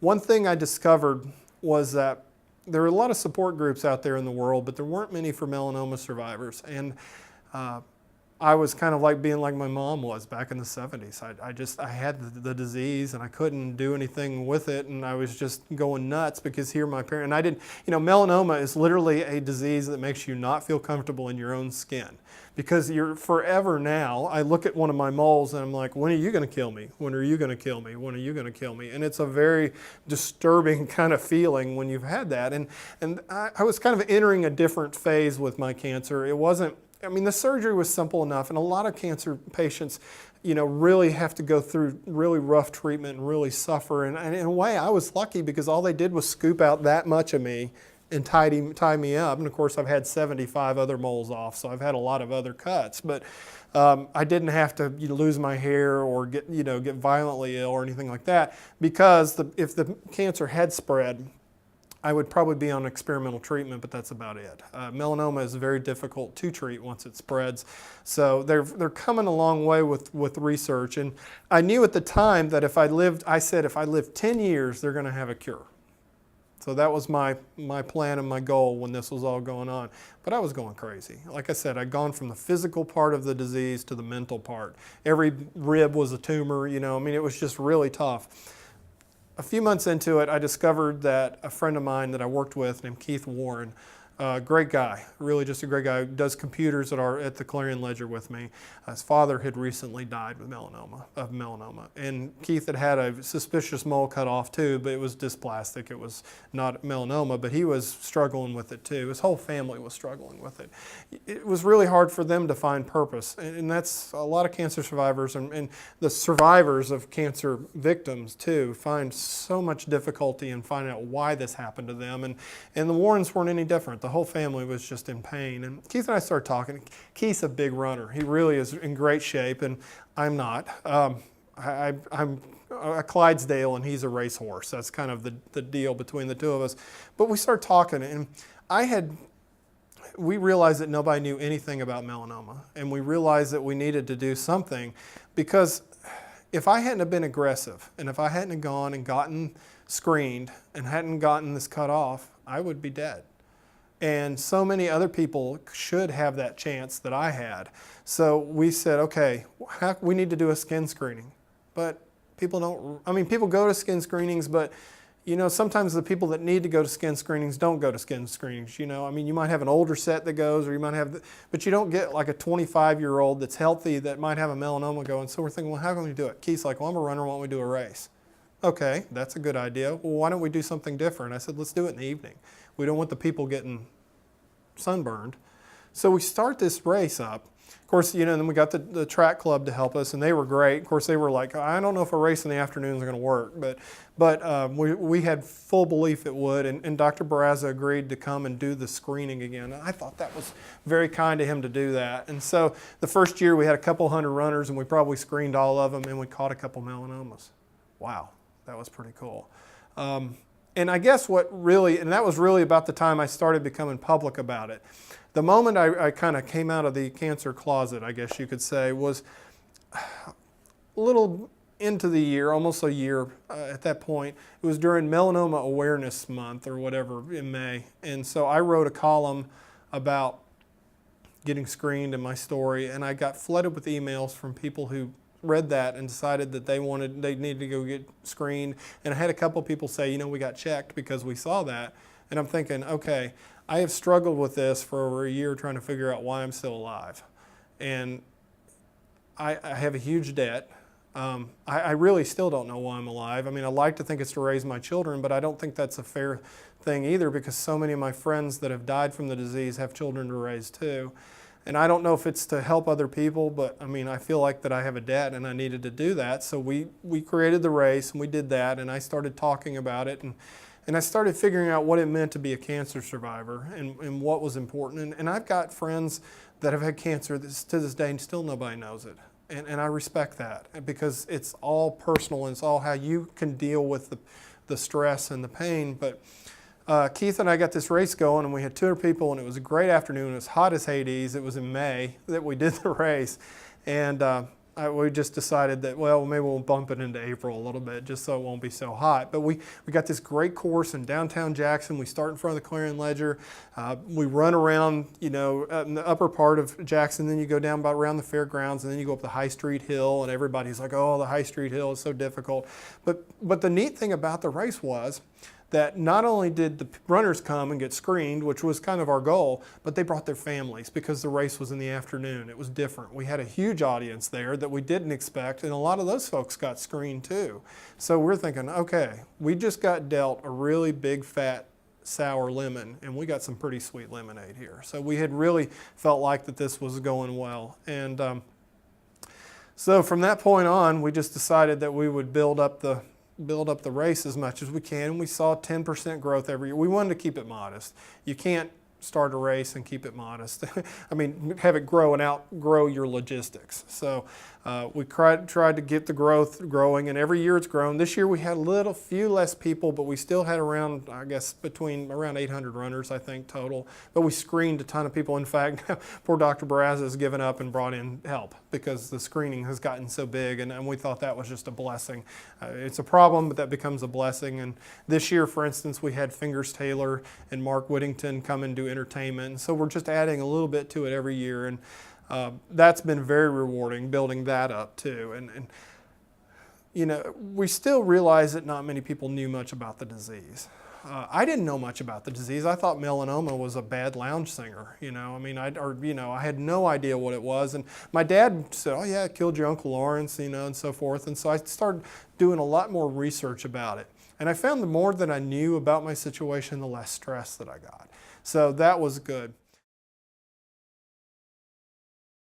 one thing I discovered was that there are a lot of support groups out there in the world, but there weren't many for melanoma survivors. And I was kind of like being like my mom was back in the 70s. I had the disease and I couldn't do anything with it, and I was just going nuts because here my parents, and I didn't, melanoma is literally a disease that makes you not feel comfortable in your own skin. Because you're forever now, I look at one of my moles and I'm like, when are you going to kill me? When are you going to kill me? When are you going to kill me? And it's a very disturbing kind of feeling when you've had that. And I was kind of entering a different phase with my cancer. It wasn't, the surgery was simple enough, and a lot of cancer patients, really have to go through really rough treatment and really suffer. And in a way, I was lucky because all they did was scoop out that much of me and tie me up. And of course, I've had 75 other moles off, so I've had a lot of other cuts. But I didn't have to lose my hair or get violently ill or anything like that, because if the cancer had spread, I would probably be on experimental treatment, but that's about it. Melanoma is very difficult to treat once it spreads. So they're coming a long way with research. And I knew at the time that if I lived 10 years, they're going to have a cure. So that was my plan and my goal when this was all going on. But I was going crazy. Like I said, I'd gone from the physical part of the disease to the mental part. Every rib was a tumor, it was just really tough. A few months into it, I discovered that a friend of mine that I worked with named Keith Warren, great guy, really just a great guy, does computers at the Clarion Ledger with me. His father had recently died of melanoma. And Keith had a suspicious mole cut off too, but it was dysplastic. It was not melanoma, but he was struggling with it too. His whole family was struggling with it. It was really hard for them to find purpose. And that's a lot of cancer survivors and the survivors of cancer victims too find so much difficulty in finding out why this happened to them. And the Warrens weren't any different. The whole family was just in pain. And Keith and I started talking. Keith's a big runner. He really is in great shape, and I'm not. I'm a Clydesdale, and he's a racehorse. That's kind of the deal between the two of us. But we started talking, and we realized that nobody knew anything about melanoma, and we realized that we needed to do something, because if I hadn't have been aggressive, and if I hadn't have gone and gotten screened and hadn't gotten this cut off, I would be dead. And so many other people should have that chance that I had. So we said, okay, we need to do a skin screening. But people go to skin screenings, but sometimes the people that need to go to skin screenings don't go to skin screenings. You might have an older set that goes, or you might have, but you don't get like a 25-year-old that's healthy that might have a melanoma going. So we're thinking, well, how can we do it? Keith's like, well, I'm a runner, why don't we do a race? Okay, that's a good idea. Well, why don't we do something different? I said, let's do it in the evening. We don't want the people getting sunburned. So we start this race up. Of course, then we got the track club to help us, and they were great. Of course, they were like, I don't know if a race in the afternoons is going to work, but we had full belief it would, and Dr. Barraza agreed to come and do the screening again. And I thought that was very kind of him to do that. And so the first year we had a couple hundred runners, and we probably screened all of them, and we caught a couple melanomas. Wow, that was pretty cool. And I guess that was really about the time I started becoming public about it. The moment I kind of came out of the cancer closet, I guess you could say, was a little into the year, almost a year at that point. It was during Melanoma Awareness Month or whatever in May. And so I wrote a column about getting screened and my story, and I got flooded with emails from people who read that and decided that they needed to go get screened. And I had a couple people say, we got checked because we saw that. And I'm thinking, okay, I have struggled with this for over a year trying to figure out why I'm still alive. And I have a huge debt. I really still don't know why I'm alive. I like to think it's to raise my children, but I don't think that's a fair thing either, because so many of my friends that have died from the disease have children to raise too. And I don't know if it's to help other people, but I feel like that I have a debt and I needed to do that. So we created the race and we did that, and I started talking about it, and I started figuring out what it meant to be a cancer survivor and what was important. And I've got friends that have had cancer to this day and still nobody knows it. And I respect that, because it's all personal and it's all how you can deal with the stress and the pain. But Keith and I got this race going, and we had 200 people, and it was a great afternoon. It was hot as Hades. It was in May that we did the race. And We just decided that, well, maybe we'll bump it into April a little bit just so it won't be so hot. But we got this great course in downtown Jackson. We start in front of the Clarion Ledger. We run around, in the upper part of Jackson. Then you go down about around the fairgrounds, and then you go up the High Street Hill, and everybody's like, oh, the High Street Hill is so difficult. But the neat thing about the race was that not only did the runners come and get screened, which was kind of our goal, but they brought their families because the race was in the afternoon. It was different. We had a huge audience there that we didn't expect, and a lot of those folks got screened too. So we're thinking, okay, we just got dealt a really big, fat, sour lemon, and we got some pretty sweet lemonade here. So we had really felt like that this was going well. And so from that point on, we just decided that we would build up the race as much as we can. We saw 10% growth every year. We wanted to keep it modest. You can't start a race and keep it modest. I mean, have it grow and outgrow your logistics. So we tried to get the growth growing, and every year it's grown. This year we had a few less people, but we still had around, I guess, around 800 runners, I think, total. But we screened a ton of people. In fact, poor Dr. Barraza has given up and brought in help because the screening has gotten so big, and we thought that was just a blessing. It's a problem, but that becomes a blessing. And this year, for instance, we had Fingers Taylor and Mark Whittington come and do entertainment. And so we're just adding a little bit to it every year. And that's been very rewarding, building that up too. And we still realize that not many people knew much about the disease. I didn't know much about the disease. I thought melanoma was a bad lounge singer. I had no idea what it was. And my dad said, "Oh yeah, it killed your Uncle Lawrence," and so forth. And so I started doing a lot more research about it. And I found the more that I knew about my situation, the less stress that I got. So that was good.